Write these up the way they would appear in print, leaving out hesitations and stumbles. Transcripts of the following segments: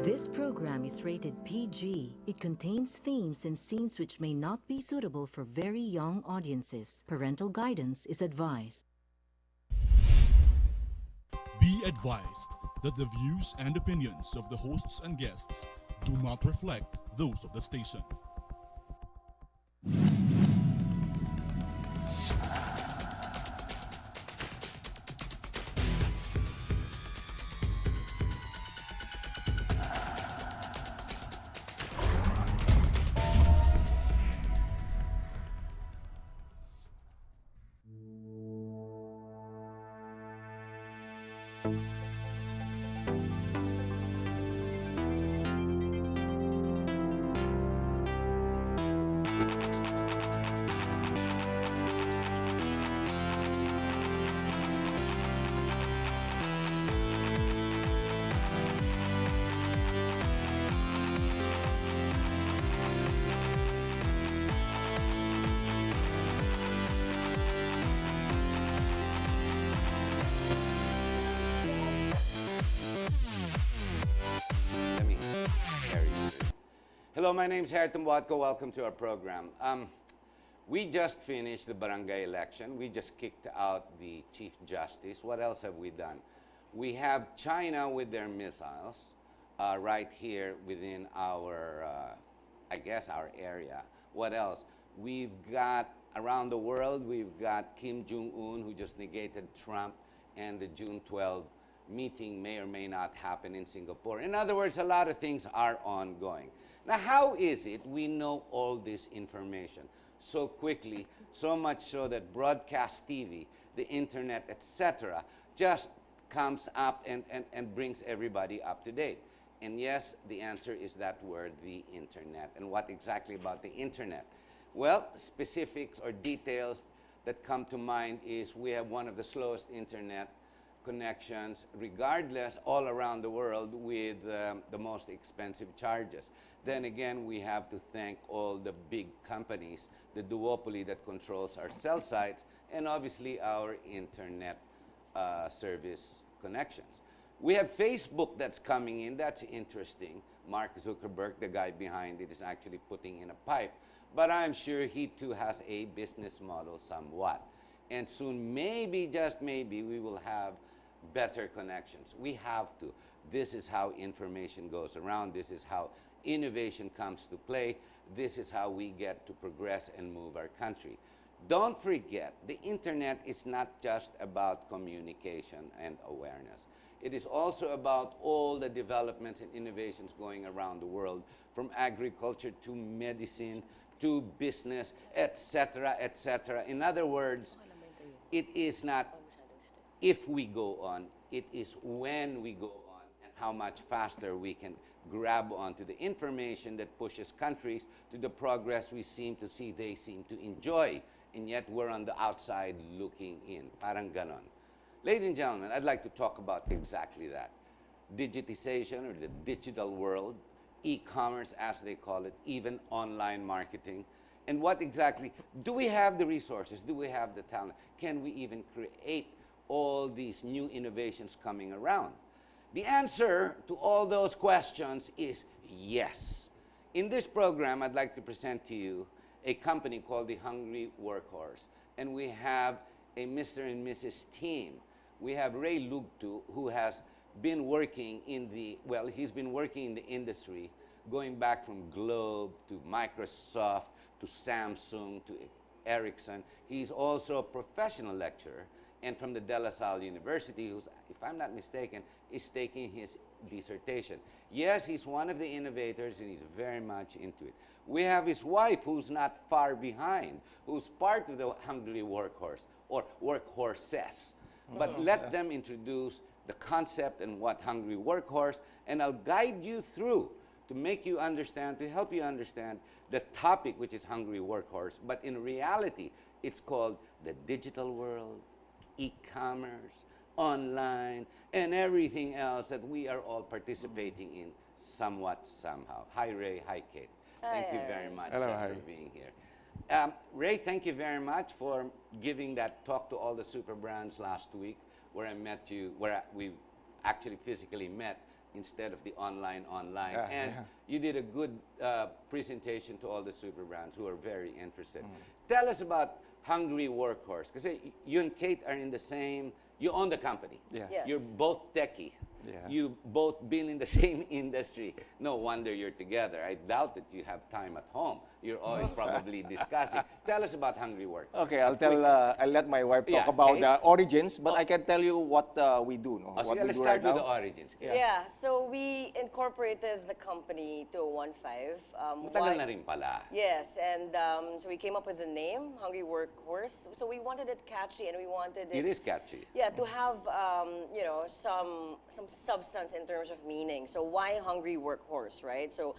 This program is rated PG. It contains themes and scenes which may not be suitable for very young audiences. Parental guidance is advised. Be advised that the views and opinions of the hosts and guests do not reflect those of the station. Let me carry you through. Hello, my name is Hareton Watco. Welcome to our program. We just finished the barangay election. We just kicked out the Chief Justice. What else have we done? We have China with their missiles right here within our, I guess, our area. What else? We've got, around the world, we've got Kim Jong-un, who just negated Trump, and the June 12 meeting may or may not happen in Singapore. In other words, a lot of things are ongoing. Now, how is it we know all this information so quickly, so much so that broadcast TV, the internet, etc., just comes up and brings everybody up to date? And yes, the answer is that word, the internet. And what exactly about the internet? Well, specifics or details that come to mind is we have one of the slowest internet connections, regardless, all around the world, with the most expensive charges. Then again, we have to thank all the big companies, the duopoly that controls our cell sites, and obviously our internet service connections. We have Facebook that's coming in. That's interesting. Mark Zuckerberg, the guy behind it, is actually putting in a pipe. But I'm sure he too has a business model somewhat. And soon, maybe, just maybe, we will have better connections. We have to. This is how information goes around. This is how innovation comes to play. This is how we get to progress and move our country. Don't forget, the internet is not just about communication and awareness. It is also about all the developments and innovations going around the world, from agriculture to medicine to business, etc., etc. In other words, it is not if we go on, it is when we go on, and how much faster we can grab onto the information that pushes countries to the progress we seem to see they seem to enjoy, and yet we're on the outside looking in. Parang ganon. Ladies and gentlemen, I'd like to talk about exactly that. Digitization, or the digital world, e-commerce as they call it, even online marketing. And what exactly, do we have the resources? Do we have the talent? Can we even create all these new innovations coming around? The answer to all those questions is yes. In this program, I'd like to present to you a company called the Hungry Workhorse. And we have a Mr. and Mrs. team. We have Ray Lugtu, who has been working in the, well, he's been working in the industry, going back from Globe to Microsoft to Samsung to Ericsson. He's also a professional lecturer, and from the De La Salle University, who's, if I'm not mistaken, is taking his dissertation. Yes, he's one of the innovators, and he's very much into it. We have his wife, who's not far behind, who's part of the Hungry Workhorse, or Workhorses. But let them introduce the concept and what Hungry Workhorse, and I'll guide you through to make you understand, to help you understand the topic, which is Hungry Workhorse. But in reality, it's called the digital world, e-commerce, online, and everything else that we are all participating in somewhat, somehow. Hi, Ray. Hi, Kate. Thank you very much for being here. Ray, thank you very much for giving that talk to all the super brands last week, where I met you, where we actually physically met instead of the online. Yeah, And yeah. you did a good presentation to all the super brands who are very interested. Tell us about Hungry Workhorse. Because you and Kate are in the same, you own the company. Yeah. Yes. You're both techie. Yeah. You both been in the same industry. No wonder you're together. I doubt that you have time at home. You're always probably discussing. Tell us about Hungry Work. Okay, I'll let my wife talk Yeah, about okay. the origins, but I can tell you what we do. No? Oh, What sige, we let's do start right with the now. origins. Yeah. Yeah, so we incorporated the company to 15. Matagal na rin pala. Yes, and so we came up with the name, Hungry Workhorse. So we wanted it catchy, and we wanted It it, is catchy. yeah, to have some substance in terms of meaning. So why Hungry Workhorse, right? So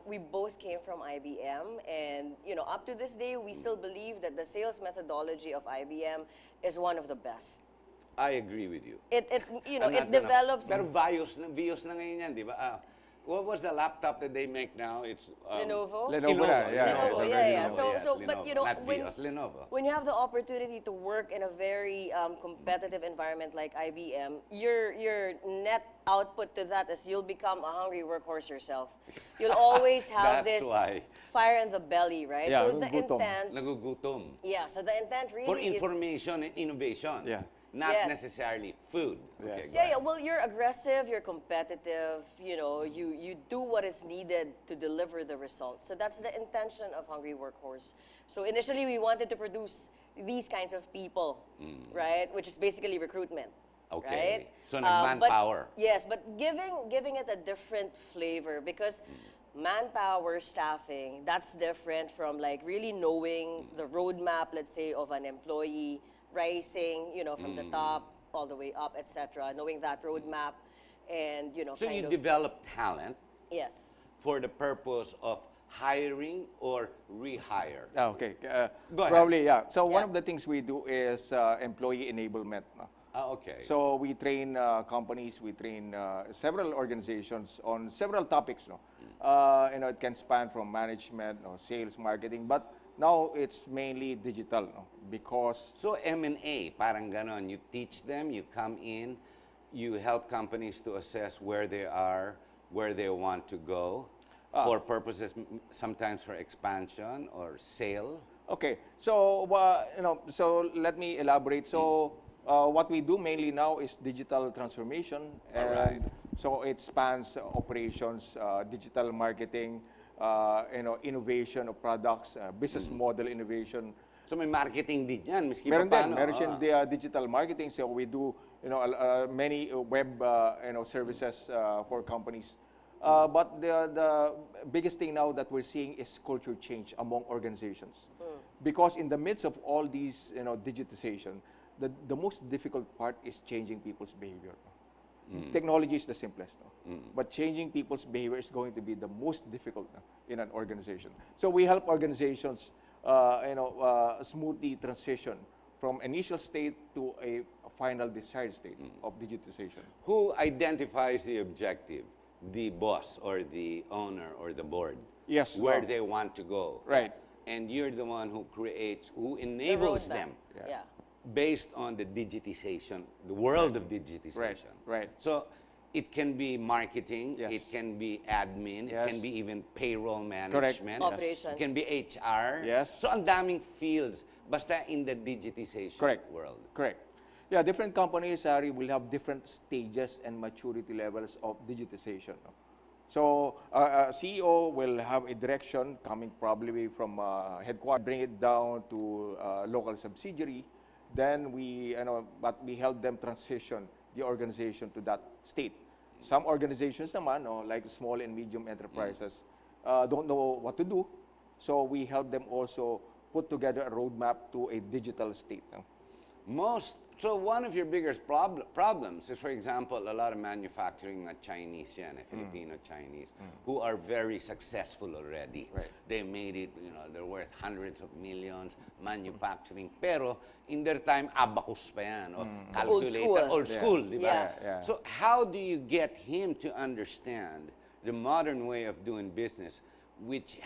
we both came from IBM, and up to this day, we still believe that the sales methodology of IBM is one of the best. I agree with you. It I'm not it develops. Pero Vios na ngayon yan, di ba? What was the laptop that they make now? It's Lenovo? Lenovo na, yeah. Lenovo, it's a yeah, very yeah. Lenovo. So, but Lenovo. Not when Vios, Lenovo. when you have the opportunity to work in a very competitive environment like IBM, your net output to that is you'll become a hungry workhorse yourself. You'll always have That's this why. fire in the belly, right? Yeah, so the gutom. intent, Nagugutom. yeah. So the intent really For is. information and innovation. Yeah. Not Yes. necessarily food. Yes. go Yeah, ahead. yeah. Well, you're aggressive, you're competitive. You do what is needed to deliver the results. So that's the intention of Hungry Workhorse. So initially, we wanted to produce these kinds of people, right? Which is basically recruitment. Okay. Right? So But- nag-manpower. Yes, but giving it a different flavor because manpower staffing, that's different from like really knowing the roadmap, let's say, of an employee rising, from the top all the way up, etc. Knowing that roadmap, and So kind you of develop talent yes, for the purpose of hiring or rehire. Okay. Go ahead. Probably, yeah. So one Yeah. of the things we do is employee enablement. No? Okay. So we train companies, we train several organizations on several topics. No? It can span from management, sales, marketing, but now it's mainly digital, no? Because So M&A, parang ganon. You teach them, you come in, you help companies to assess where they are, where they want to go, for purposes, sometimes for expansion or sale. okay, so so let me elaborate. So what we do mainly now is digital transformation, and Alright. so it spans operations, digital marketing, innovation of products, business model innovation. So may marketing din yan, miski Meron din, paano. meron siyang digital marketing. So we do, many web, services for companies. But the biggest thing now that we're seeing is culture change among organizations. Because in the midst of all these, digitization, the most difficult part is changing people's behavior. Technology is the simplest, but changing people's behavior is going to be the most difficult in an organization. So we help organizations, smoothly transition from initial state to a final desired state of digitization. Who identifies the objective? The boss or the owner or the board? Yes. Where they want to go. Right. And you're the one who creates, who the enables roadmap. them Yeah. based on the digitization, the world of digitization. Right. So it can be marketing, Yes. it can be admin, it Yes. can be even payroll management, Operations. it can be HR. Yes. So ang daming fields, basta in the digitization Correct. world. Correct. Yeah, different companies, Harry, will have different stages and maturity levels of digitization. No? So a CEO will have a direction coming probably from headquarters, bring it down to local subsidiary. Then but we help them transition the organization to that state. Some organizations naman, like small and medium enterprises, don't know what to do. So we help them also put together a roadmap to a digital state. No? So one of your biggest problems is, for example, a lot of manufacturing Chinese yan, Filipino Chinese, who are very successful already. Right. They made it, they're worth hundreds of millions manufacturing. Pero in their time, abacus pa yan, or calculator, old school. school, di ba? Yeah. Yeah. So how do you get him to understand the modern way of doing business, which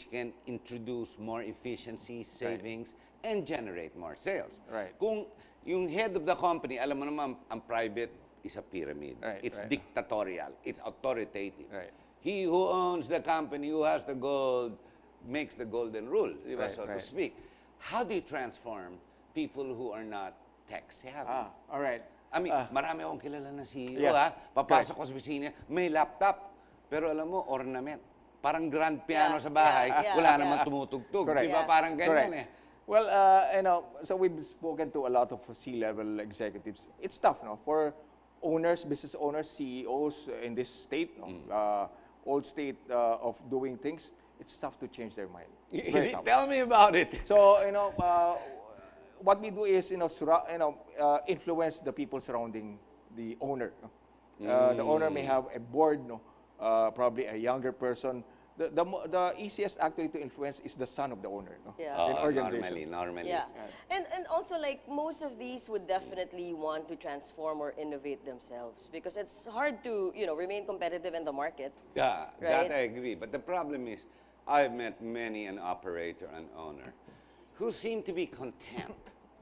can introduce more efficiency, savings, and generate more sales? Right. Kung yung head of the company, alam mo naman, ang private is a pyramid. Right, It's right. dictatorial. It's authoritative. Right. He who owns the company, who has the gold, makes the golden rule, di ba, Right, so to right. speak. How do you transform people who are not tech savvy? All right. I mean, marami akong kilala na CEO, Yeah. Papasok ko sa opisina, may laptop. Pero alam mo, ornament. Parang grand piano sa bahay, wala namang tumutugtog. Correct. Di ba? Yeah. Parang ganyan Correct. eh. Well, so we've spoken to a lot of C-level executives. It's tough, no, for owners, business owners, CEOs in this state, no, old state of doing things. It's tough to change their mind. It's very tough. Tell me about it. So what we do is influence the people surrounding the owner. No? The owner may have a board, no, probably a younger person. The easiest actually to influence is the son of the owner, no? Yeah. In organizations. Normally. Yeah. And also like most of these would definitely want to transform or innovate themselves because it's hard to, remain competitive in the market. Yeah, Right? that I agree. But the problem is, I've met many an operator and owner who seem to be content.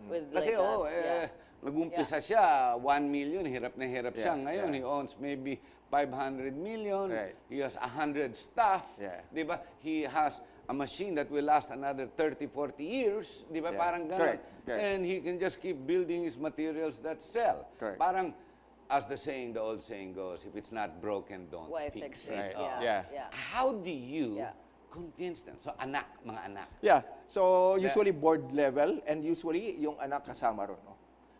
With Kasi like that. nag-umpisa siya, 1 million, hirap na hirap siya. Yeah, Ngayon, yeah. he owns maybe 500 million. Right. He has 100 staff. Yeah. Di ba? He has a machine that will last another 30, 40 years. Di ba? Yeah. Parang ganun. Correct, correct. And he can just keep building his materials that sell. Correct. Parang, as the old saying goes, if it's not broken, don't Why fix fix it. it? Right. Oh. Yeah. How do you Yeah. convince them? So, mga anak. Yeah. So usually board level and usually yung anak kasama ron, no?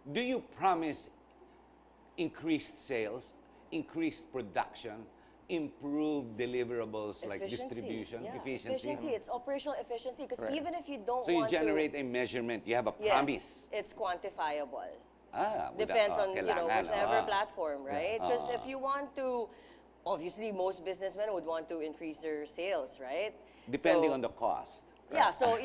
Do you promise increased sales, increased production, improved deliverables like distribution, Yeah. efficiency? It's operational efficiency because Right. even if you don't So you want generate a measurement, you have a to, promise. it's quantifiable. Depends Depends on whichever platform, right? Because if you want to, obviously most businessmen would want to increase their sales, right? Depending So- on the cost. Yeah, so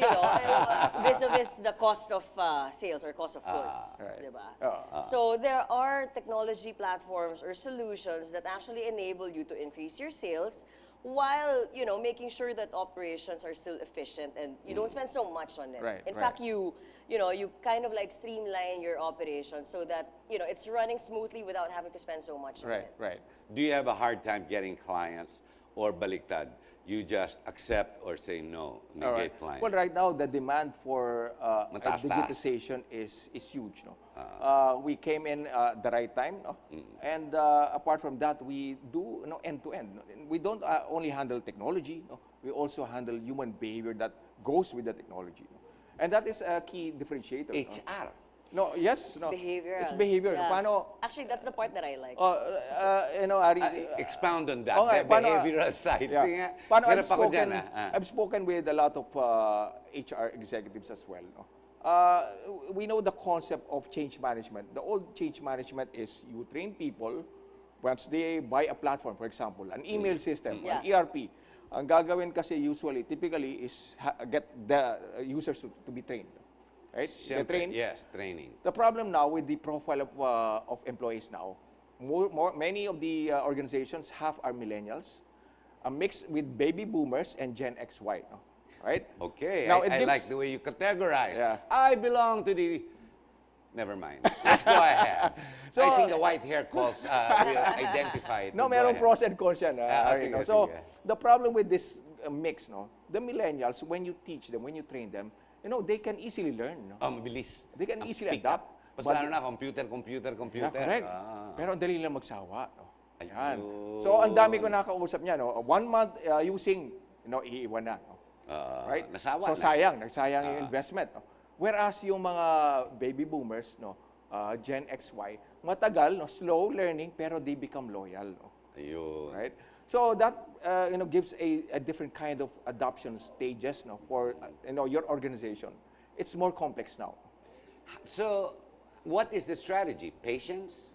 vis-a-vis the cost of sales or cost of goods, Right. diba? So there are technology platforms or solutions that actually enable you to increase your sales while making sure that operations are still efficient and you don't spend so much on it. Right, In right. fact, you kind of like streamline your operations so that it's running smoothly without having to spend so much on Right, it. right. Do you have a hard time getting clients or baliktad? You just accept or say no, All negate right. clients? Well, right now the demand for Mataas-taas. digitization is huge. No, we came in the right time. No, and apart from that, we do end to end. We don't only handle technology. No, we also handle human behavior that goes with the technology. No? And that is a key differentiator. No? HR. No, yes, no. Behavioral. It's behavior. Yeah. Paano? Actually, that's the part that I like. Ari, Expound on that, okay, the paano- behavioral side. Yeah. Sige nga, Paano hirap ako dyan, I've spoken with a lot of HR executives as well. No? We know the concept of change management. The old change management is you train people once they buy a platform, for example, an email system, Yeah. an ERP. Ang gagawin kasi typically is get the users to be trained. Right? They Siyempre, train. yes, training. The problem now with the profile of employees now, many of the organizations are millennials, a mix with baby boomers and Gen XY, no? Right? Okay, Now, I like the way you categorize. Yeah. I belong to the... Never mind. Let's go ahead. So- I think the white hair calls will identify it. No, Go merong ahead. pros and cons yan. sige, no? So, sige. the problem with this mix, no, the millennials, when you teach them, when you train them, they can easily learn. No? Mabilis. They can Ang easily pick adapt. up. Basta but- lalo na, computer. Yeah, correct. Ah. Pero ang dali lang magsawa. No? Ayan. Ayun. So, ang dami ko nakausap niya. No? 1 month using, iiwan na. No? Right? Nasawa So, na. nagsayang yung investment. No? Whereas yung mga baby boomers, Gen XY, matagal, slow learning, pero they become loyal. No? Ayun. Right? So that gives a different kind of adoption stages for your organization. It's more complex now. So, what is the strategy? Patience?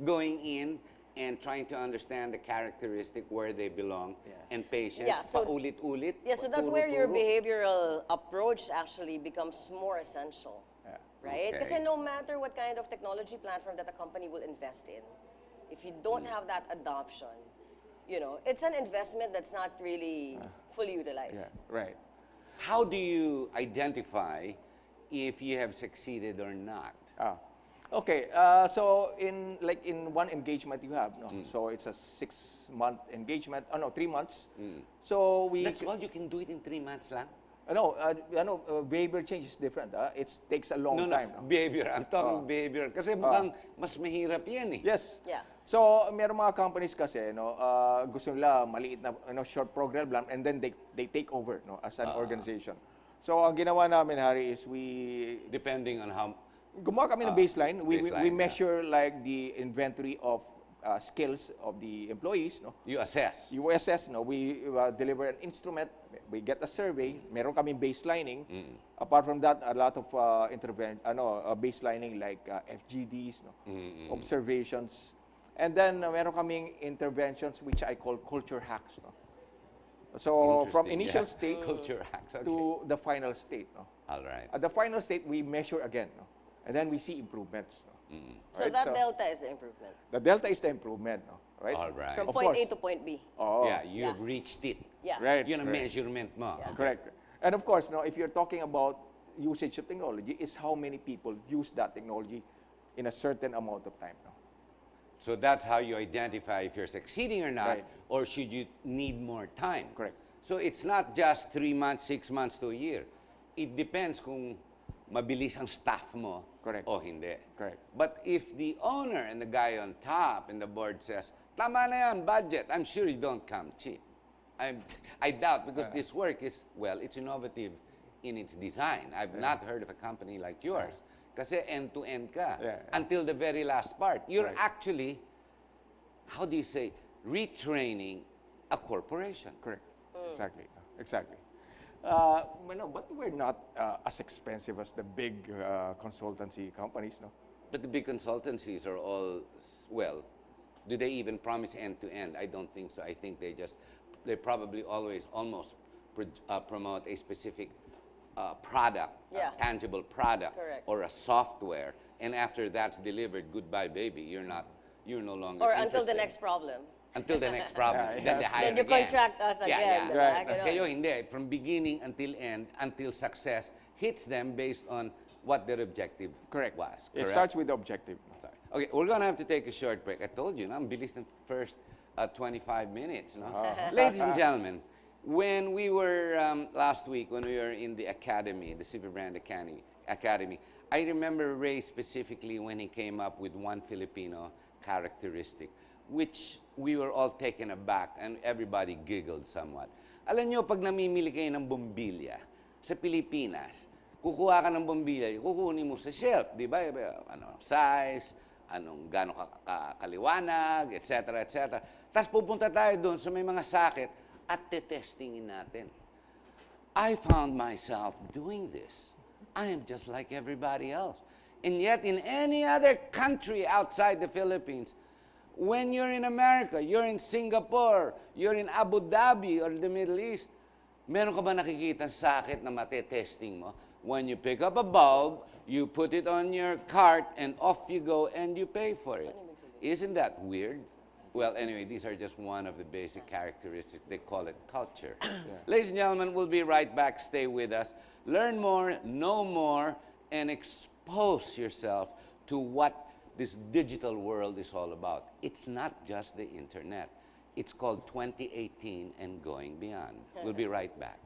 Going in and trying to understand the characteristic where they belong, and patience, Yeah, so- paulit-ulit. Yeah, so that's where your puro-puro. behavioral approach actually becomes more essential. Yeah. Right? Okay. Kasi no matter what kind of technology platform that a company will invest in, if you don't have that adoption, it's an investment that's not really fully utilized. Right. How do you identify if you have succeeded or not? Okay, so in one engagement you have, no? So it's a 6-month engagement. Oh no, 3 months. So we That's all? You can do it in 3 months lang? behavior change is different. It takes a long No, time. No? behavior. I'm talking behavior. Kasi mukhang mas mahirap yan eh. Yes. Yeah. So, meron mga companies kasi, no, gusto nila maliit na short program lang and then they take over, no, as an organization. So, ang ginawa namin, Harry, is Depending on how... gumawa kami ng baseline. We baseline, measure like the inventory of skills of the employees, no. You assess. You assess, no, we deliver an instrument, we get a survey, meron kaming baselining. Apart from that, a lot of baselining like FGDs, no, observations. And then meron kaming interventions which I call culture hacks, no. So from Interesting, initial yeah. state Culture hacks, okay. to the final state, no. All right. At the final state, we measure again, no, and then we see improvements. No. So Right? that delta is the improvement. The delta is the improvement, no, right? All right. From Of point A course. to point B. Oh, Yeah, you have Yeah. reached it. Yeah. right. Yun ang right. measurement mo. Yeah. Correct. And of course, no, if you're talking about usage of technology, is how many people use that technology in a certain amount of time. No? So that's how you identify if you're succeeding or not, Right. or should you need more time. Correct. So it's not just 3 months, 6 months to a year. It depends kung mabilis ang staff mo Correct. o hindi. Correct. But if the owner and the guy on top and the board says, tama na yan, budget, I'm sure you don't come cheap. I doubt because this work is, well, it's innovative in its design. I've not heard of a company like yours. Kasi end-to-end ka Yeah. until the very last part. You're Correct. actually, how do you say, retraining a corporation. Correct. Exactly. Exactly. But we're not as expensive as the big consultancy companies, no? But the big consultancies are all, well, do they even promise end-to-end? I don't think so. I think they probably always almost promote a specific product, Yeah. a tangible product, Correct. or a software. And after that's delivered, goodbye, baby. You're no longer Or until the interested. next problem. Until the next problem. Yeah, Then they yes. hire Then you again. contract us Yeah, again, yeah. diba? Right. But Ganon. kayo hindi. From beginning until end, until success hits them based on what their objective Correct. was. It Correct? starts with the objective. Sorry. Okay, we're gonna have to take a short break. I told you, no? Ang bilis ng first 25 minutes, no? Ladies and gentlemen, when we were last week, when we were in the academy, the Super Brand Academy, I remember Ray specifically when he came up with one Filipino characteristic, which we were all taken aback and everybody giggled somewhat. Alam nyo, pag namimili kayo ng bombilya sa Pilipinas, kukuha ka ng bombilya, kukunin mo sa shelf, di ba? Ano, size, gano'ng kaliwanag, etc., etc. Tapos pupunta tayo doon sa may mga sakit at tetestingin natin. I found myself doing this. I am just like everybody else. And yet in any other country outside the Philippines, when you're in America, you're in Singapore, you're in Abu Dhabi or the Middle East, meron ka ba nakikita sakit na matetesting mo? When you pick up a bulb, you put it on your cart and off you go and you pay for it. Isn't that weird? Well, anyway, these are just one of the basic characteristics. They call it culture. Ladies and gentlemen, we'll be right back. Stay with us. Learn more, know more, and expose yourself to what this digital world is all about. It's not just the internet. It's called 2018 and going beyond. We'll be right back.